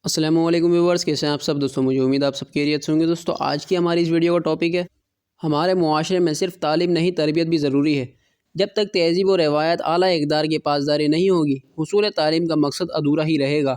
السلام علیکم ویورز، کیسے ہیں آپ سب دوستوں؟ مجھے امید آپ سب خیریت سے ہوں گے۔ دوستوں، آج کی ہماری اس ویڈیو کا ٹاپک ہے ہمارے معاشرے میں صرف تعلیم نہیں، تربیت بھی ضروری ہے۔ جب تک تہذیب و روایت اعلیٰ اقدار کی پاسداری نہیں ہوگی، حصول تعلیم کا مقصد ادھورا ہی رہے گا۔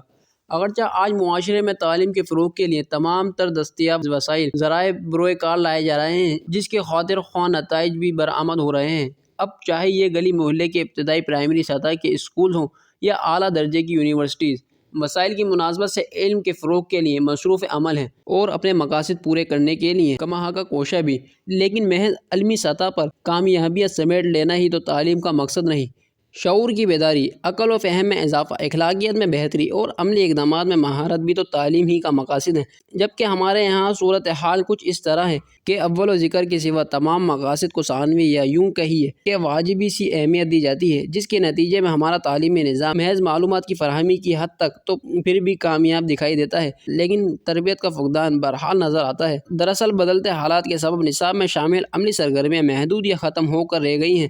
اگرچہ آج معاشرے میں تعلیم کے فروغ کے لیے تمام تر دستیاب وسائل ذرائع بروئے کار لائے جا رہے ہیں، جس کے خاطر خواہ نتائج بھی برآمد ہو رہے ہیں۔ اب چاہے یہ گلی محلے کے ابتدائی پرائمری سطح کے اسکول ہوں یا اعلیٰ درجے کی یونیورسٹیز، وسائل کی مناسبت سے علم کے فروغ کے لیے مصروف عمل ہیں اور اپنے مقاصد پورے کرنے کے لیے کماحقہ کا کوشاں بھی۔ لیکن محض علمی سطح پر کامیابیت سمیٹ لینا ہی تو تعلیم کا مقصد نہیں۔ شعور کی بیداری، عقل و فہم میں اضافہ، اخلاقیات میں بہتری اور عملی اقدامات میں مہارت بھی تو تعلیم ہی کا مقاصد ہیں۔ جبکہ ہمارے یہاں صورتحال کچھ اس طرح ہے کہ اول و ذکر کے سوا تمام مقاصد کو ثانوی یا یوں کہیے کہ واجبی سی اہمیت دی جاتی ہے، جس کے نتیجے میں ہمارا تعلیمی نظام محض معلومات کی فراہمی کی حد تک تو پھر بھی کامیاب دکھائی دیتا ہے، لیکن تربیت کا فقدان بہرحال نظر آتا ہے۔ دراصل بدلتے حالات کے سبب نصاب میں شامل عملی سرگرمیاں محدود یا ختم ہو کر رہ گئی ہیں۔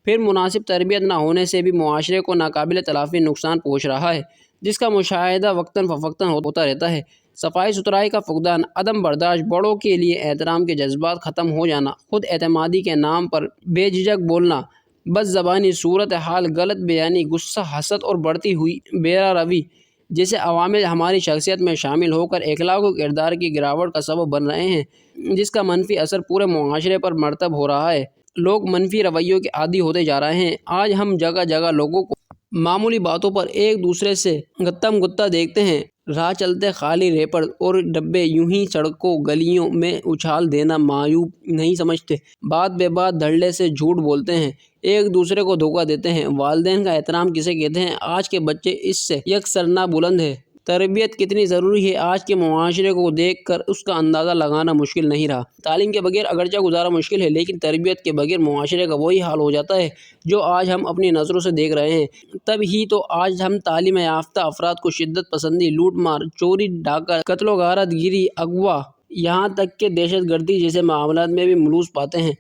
پھر مناسب تربیت نہ ہونے سے بھی معاشرے کو ناقابل تلافی نقصان پہنچ رہا ہے، جس کا مشاہدہ وقتاً فوقتاً ہوتا رہتا ہے۔ صفائی ستھرائی کا فقدان، عدم برداشت، بڑوں کے لیے احترام کے جذبات ختم ہو جانا، خود اعتمادی کے نام پر بے جھجک بولنا، بد زبانی، صورتحال، غلط بیانی، غصہ، حسد اور بڑھتی ہوئی بیرا روی جیسے عوامل ہماری شخصیت میں شامل ہو کر اخلاق و کردار کی گراوٹ کا سبب بن رہے ہیں، جس کا منفی اثر پورے معاشرے پر مرتب ہو رہا ہے۔ لوگ منفی رویوں کے عادی ہوتے جا رہے ہیں۔ آج ہم جگہ جگہ لوگوں کو معمولی باتوں پر ایک دوسرے سے گتم گتا دیکھتے ہیں۔ راہ چلتے خالی ریپر اور ڈبے یوں ہی سڑکوں گلیوں میں اچھال دینا معیوب نہیں سمجھتے۔ بات بے بات دھڑلے سے جھوٹ بولتے ہیں، ایک دوسرے کو دھوکہ دیتے ہیں۔ والدین کا احترام کسے کہتے ہیں؟ آج کے بچے اس سے یک سرنا بلند ہے۔ تربیت کتنی ضروری ہے، آج کے معاشرے کو دیکھ کر اس کا اندازہ لگانا مشکل نہیں رہا۔ تعلیم کے بغیر اگرچہ گزارا مشکل ہے، لیکن تربیت کے بغیر معاشرے کا وہی حال ہو جاتا ہے جو آج ہم اپنی نظروں سے دیکھ رہے ہیں۔ تب ہی تو آج ہم تعلیم یافتہ افراد کو شدت پسندی، لوٹ مار، چوری ڈاکہ، قتل و غارت گری، اغوا، یہاں تک کہ دہشت گردی جیسے معاملات میں بھی ملوث پاتے ہیں۔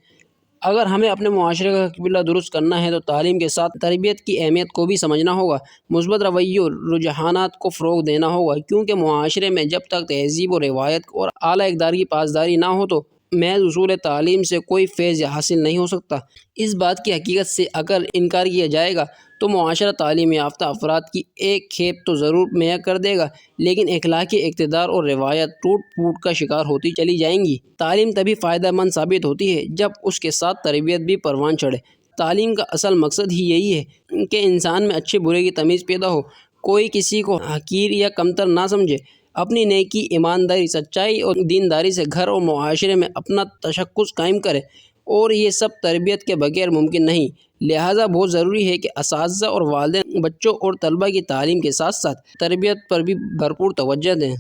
اگر ہمیں اپنے معاشرے کا قبلہ درست کرنا ہے تو تعلیم کے ساتھ تربیت کی اہمیت کو بھی سمجھنا ہوگا، مثبت رویوں، رجحانات کو فروغ دینا ہوگا، کیونکہ معاشرے میں جب تک تہذیب و روایت اور اعلیٰ اقدار کی پاسداری نہ ہو تو محض حصول تعلیم سے کوئی فیض حاصل نہیں ہو سکتا۔ اس بات کی حقیقت سے اگر انکار کیا جائے گا تو معاشرہ تعلیم یافتہ افراد کی ایک کھیپ تو ضرور مہیا کر دے گا، لیکن اخلاقی اقتدار اور روایت ٹوٹ پھوٹ کا شکار ہوتی چلی جائیں گی۔ تعلیم تبھی فائدہ مند ثابت ہوتی ہے جب اس کے ساتھ تربیت بھی پروان چڑھے۔ تعلیم کا اصل مقصد ہی یہی ہے کہ انسان میں اچھے برے کی تمیز پیدا ہو، کوئی کسی کو حقیر یا کمتر نہ سمجھے، اپنی نیکی، ایمانداری، سچائی اور دینداری سے گھر اور معاشرے میں اپنا تشخص قائم کرے، اور یہ سب تربیت کے بغیر ممکن نہیں۔ لہٰذا بہت ضروری ہے کہ اساتذہ اور والدین بچوں اور طلباء کی تعلیم کے ساتھ ساتھ تربیت پر بھی بھرپور توجہ دیں۔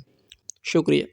شکریہ۔